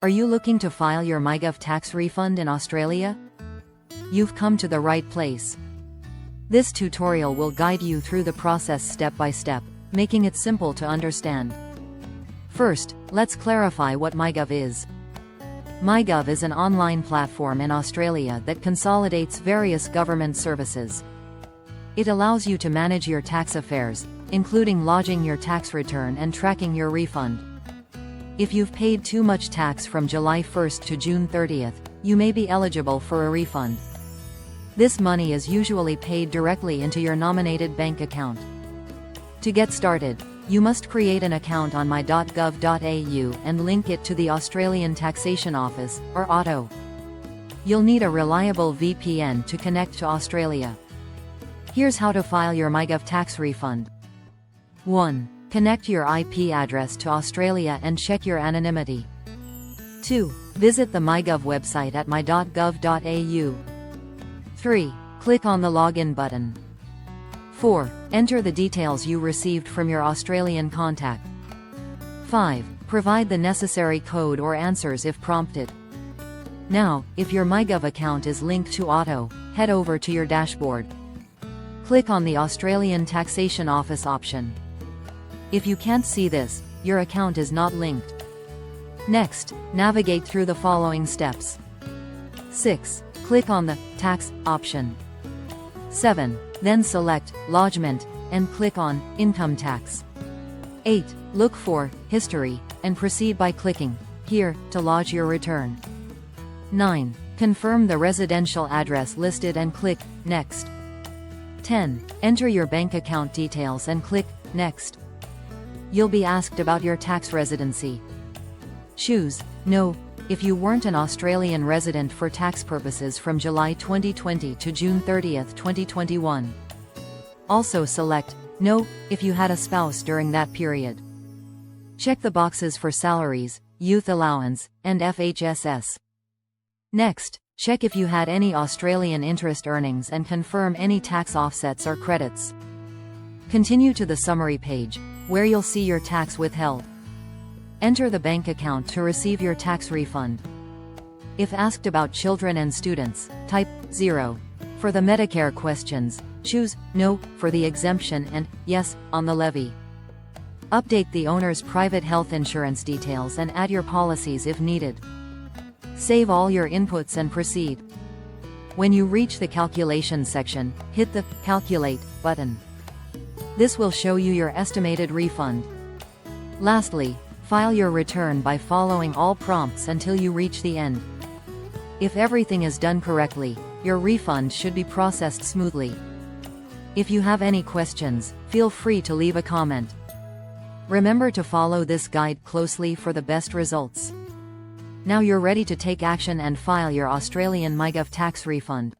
Are you looking to file your MyGov tax refund in Australia? You've come to the right place. This tutorial will guide you through the process step by step, making it simple to understand. First, let's clarify what MyGov is. MyGov is an online platform in Australia that consolidates various government services. It allows you to manage your tax affairs, including lodging your tax return and tracking your refund. If you've paid too much tax from July 1st to June 30th, you may be eligible for a refund. This money is usually paid directly into your nominated bank account. To get started, you must create an account on my.gov.au and link it to the Australian Taxation Office, or ATO. You'll need a reliable VPN to connect to Australia. Here's how to file your MyGov tax refund. 1. Connect your IP address to Australia and check your anonymity. 2. Visit the MyGov website at my.gov.au. 3. Click on the Login button. 4. Enter the details you received from your Australian contact. 5. Provide the necessary code or answers if prompted. Now, if your MyGov account is linked to ATO, head over to your dashboard. Click on the Australian Taxation Office option. If you can't see this, your account is not linked. Next, navigate through the following steps. 6. Click on the Tax option. 7. Then select Lodgement and click on Income Tax. 8. Look for History and proceed by clicking Here to lodge your return. 9. Confirm the residential address listed and click Next. 10. Enter your bank account details and click Next. You'll be asked about your tax residency. Choose No if you weren't an Australian resident for tax purposes from July 2020 to June 30th, 2021. Also select No if you had a spouse during that period. Check the boxes for salaries, youth allowance, and FHSS. Next, check if you had any Australian interest earnings and confirm any tax offsets or credits. Continue to the summary page, where you'll see your tax withheld. Enter the bank account to receive your tax refund. If asked about children and students, type 0. For the Medicare questions, choose No for the exemption and Yes on the levy. Update the owner's private health insurance details and add your policies if needed. Save all your inputs and proceed. When you reach the calculation section, hit the Calculate button. This will show you your estimated refund. Lastly, file your return by following all prompts until you reach the end. If everything is done correctly, your refund should be processed smoothly. If you have any questions, feel free to leave a comment. Remember to follow this guide closely for the best results. Now you're ready to take action and file your Australian MyGov tax refund.